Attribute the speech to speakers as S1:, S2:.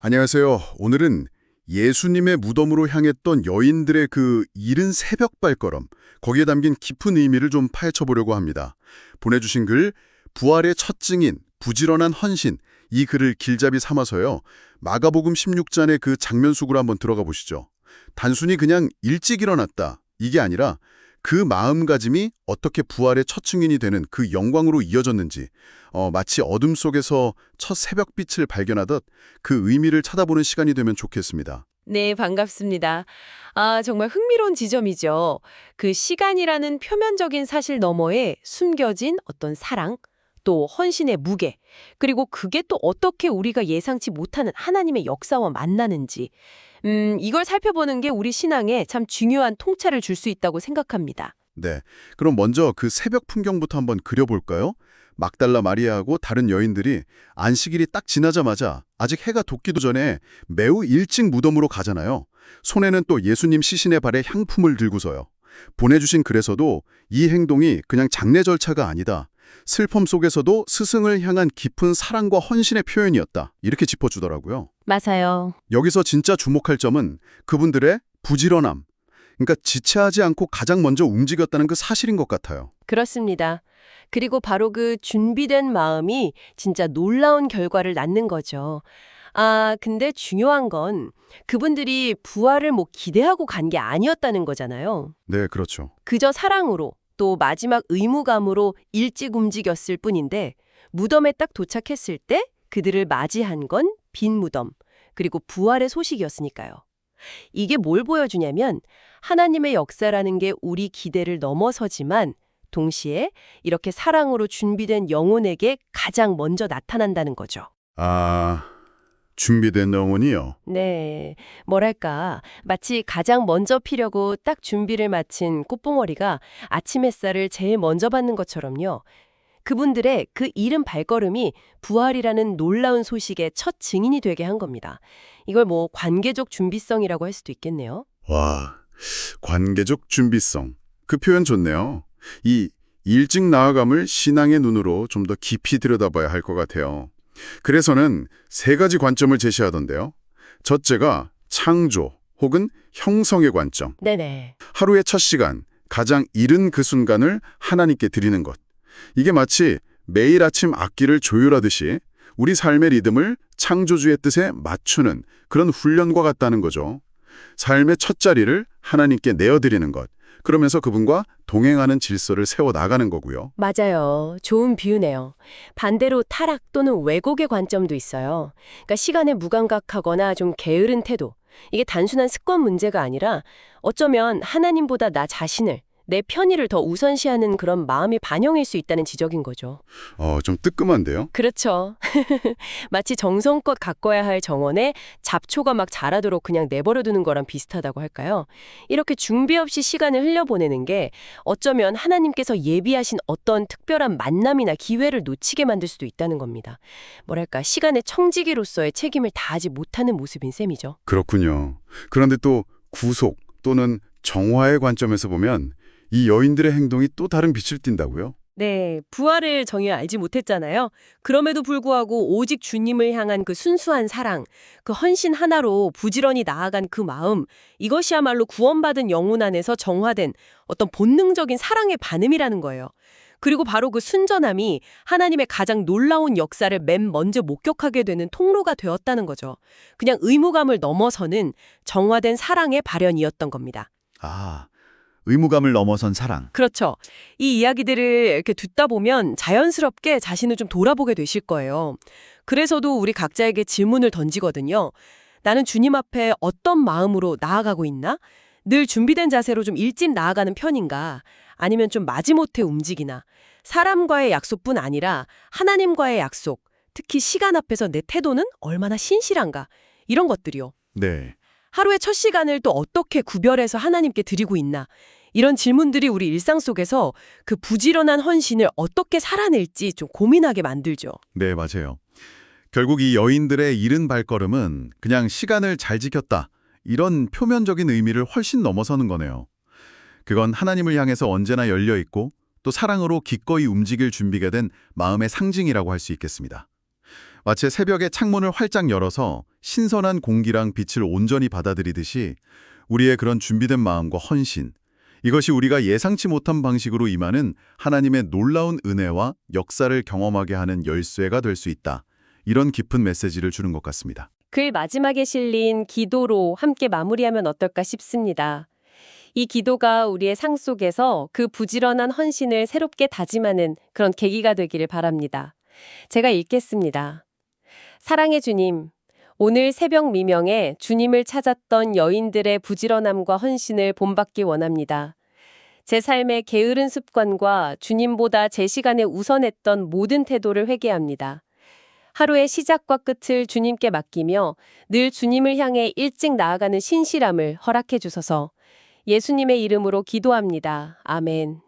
S1: 안녕하세요. 오늘은 예수님의 무덤으로 향했던 여인들의 그 이른 새벽 발걸음, 거기에 담긴 깊은 의미를 좀 파헤쳐 보려고 합니다. 보내주신 글, 부활의 첫 증인, 부지런한 헌신, 이 글을 길잡이 삼아서요. 마가복음 16장의 그 장면 속으로 한번 들어가 보시죠. 단순히 그냥 일찍 일어났다, 이게 아니라 그 마음가짐이 어떻게 부활의 첫 증인이 되는 그 영광으로 이어졌는지, 마치 어둠 속에서 첫 새벽빛을 발견하듯 그 의미를 찾아보는 시간이 되면 좋겠습니다.
S2: 네, 반갑습니다. 정말 흥미로운 지점이죠. 그 시간이라는 표면적인 사실 너머에 숨겨진 어떤 사랑, 또 헌신의 무게, 그리고 그게 또 어떻게 우리가 예상치 못하는 하나님의 역사와 만나는지, 이걸 살펴보는 게 우리 신앙에 참 중요한 통찰을 줄 수 있다고 생각합니다.
S1: 네, 그럼 먼저 그 새벽 풍경부터 한번 그려볼까요? 막달라 마리아하고 다른 여인들이 안식일이 딱 지나자마자 아직 해가 돋기도 전에 매우 일찍 무덤으로 가잖아요. 손에는 또 예수님 시신의 발에 향품을 들고서요. 보내주신 글에서도 이 행동이 그냥 장례 절차가 아니다. 슬픔 속에서도 스승을 향한 깊은 사랑과 헌신의 표현이었다. 이렇게 짚어주더라고요.
S2: 맞아요.
S1: 여기서 진짜 주목할 점은 그분들의 부지런함. 그러니까 지체하지 않고 가장 먼저 움직였다는 그 사실인 것 같아요.
S2: 그렇습니다. 그리고 바로 그 준비된 마음이 진짜 놀라운 결과를 낳는 거죠. 근데 중요한 건 그분들이 부활을 기대하고 간 게 아니었다는 거잖아요.
S1: 네, 그렇죠.
S2: 그저 사랑으로 또 마지막 의무감으로 일찍 움직였을 뿐인데 무덤에 딱 도착했을 때 그들을 맞이한 건 빈 무덤, 그리고 부활의 소식이었으니까요. 이게 뭘 보여주냐면 하나님의 역사라는 게 우리 기대를 넘어서지만 동시에 이렇게 사랑으로 준비된 영혼에게 가장 먼저 나타난다는 거죠.
S1: 준비된 영혼이요.
S2: 네, 뭐랄까, 마치 가장 먼저 피려고 딱 준비를 마친 꽃봉오리가 아침 햇살을 제일 먼저 받는 것처럼요. 그분들의 그 이른 발걸음이 부활이라는 놀라운 소식의 첫 증인이 되게 한 겁니다. 이걸 관계적 준비성이라고 할 수도 있겠네요.
S1: 와, 관계적 준비성. 그 표현 좋네요. 이 일찍 나아감을 신앙의 눈으로 좀 더 깊이 들여다봐야 할 것 같아요. 그래서는 세 가지 관점을 제시하던데요. 첫째가 창조 혹은 형성의 관점.
S2: 네네.
S1: 하루의 첫 시간, 가장 이른 그 순간을 하나님께 드리는 것. 이게 마치 매일 아침 악기를 조율하듯이 우리 삶의 리듬을 창조주의 뜻에 맞추는 그런 훈련과 같다는 거죠. 삶의 첫 자리를 하나님께 내어드리는 것. 그러면서 그분과 동행하는 질서를 세워나가는 거고요.
S2: 맞아요. 좋은 비유네요. 반대로 타락 또는 왜곡의 관점도 있어요. 그러니까 시간에 무감각하거나 좀 게으른 태도. 이게 단순한 습관 문제가 아니라 어쩌면 하나님보다 나 자신을, 내 편의를 더 우선시하는 그런 마음이 반영일 수 있다는 지적인 거죠.
S1: 좀 뜨끔한데요?
S2: 그렇죠. 마치 정성껏 가꿔야 할 정원에 잡초가 막 자라도록 그냥 내버려두는 거랑 비슷하다고 할까요? 이렇게 준비 없이 시간을 흘려보내는 게 어쩌면 하나님께서 예비하신 어떤 특별한 만남이나 기회를 놓치게 만들 수도 있다는 겁니다. 뭐랄까, 시간의 청지기로서의 책임을 다하지 못하는 모습인 셈이죠.
S1: 그렇군요. 그런데 또 구속 또는 정화의 관점에서 보면 이 여인들의 행동이 또 다른 빛을 띈다고요?
S2: 네, 부활을 전혀 알지 못했잖아요. 그럼에도 불구하고 오직 주님을 향한 그 순수한 사랑, 그 헌신 하나로 부지런히 나아간 그 마음, 이것이야말로 구원받은 영혼 안에서 정화된 어떤 본능적인 사랑의 반음이라는 거예요. 그리고 바로 그 순전함이 하나님의 가장 놀라운 역사를 맨 먼저 목격하게 되는 통로가 되었다는 거죠. 그냥 의무감을 넘어서는 정화된 사랑의 발현이었던 겁니다.
S3: 의무감을 넘어선 사랑.
S2: 그렇죠. 이 이야기들을 이렇게 듣다 보면 자연스럽게 자신을 좀 돌아보게 되실 거예요. 그래서도 우리 각자에게 질문을 던지거든요. 나는 주님 앞에 어떤 마음으로 나아가고 있나? 늘 준비된 자세로 좀 일찍 나아가는 편인가? 아니면 좀 마지못해 움직이나? 사람과의 약속뿐 아니라 하나님과의 약속, 특히 시간 앞에서 내 태도는 얼마나 신실한가? 이런 것들이요.
S1: 네.
S2: 하루의 첫 시간을 또 어떻게 구별해서 하나님께 드리고 있나? 이런 질문들이 우리 일상 속에서 그 부지런한 헌신을 어떻게 살아낼지 좀 고민하게 만들죠.
S1: 네, 맞아요. 결국 이 여인들의 이른 발걸음은 그냥 시간을 잘 지켰다. 이런 표면적인 의미를 훨씬 넘어서는 거네요. 그건 하나님을 향해서 언제나 열려 있고 또 사랑으로 기꺼이 움직일 준비가 된 마음의 상징이라고 할 수 있겠습니다. 마치 새벽에 창문을 활짝 열어서 신선한 공기랑 빛을 온전히 받아들이듯이 우리의 그런 준비된 마음과 헌신, 이것이 우리가 예상치 못한 방식으로 임하는 하나님의 놀라운 은혜와 역사를 경험하게 하는 열쇠가 될 수 있다. 이런 깊은 메시지를 주는 것 같습니다.
S2: 글 마지막에 실린 기도로 함께 마무리하면 어떨까 싶습니다. 이 기도가 우리의 상 속에서 그 부지런한 헌신을 새롭게 다짐하는 그런 계기가 되기를 바랍니다. 제가 읽겠습니다. 사랑의 주님, 오늘 새벽 미명에 주님을 찾았던 여인들의 부지런함과 헌신을 본받기 원합니다. 제 삶의 게으른 습관과 주님보다 제 시간에 우선했던 모든 태도를 회개합니다. 하루의 시작과 끝을 주님께 맡기며 늘 주님을 향해 일찍 나아가는 신실함을 허락해 주소서. 예수님의 이름으로 기도합니다. 아멘.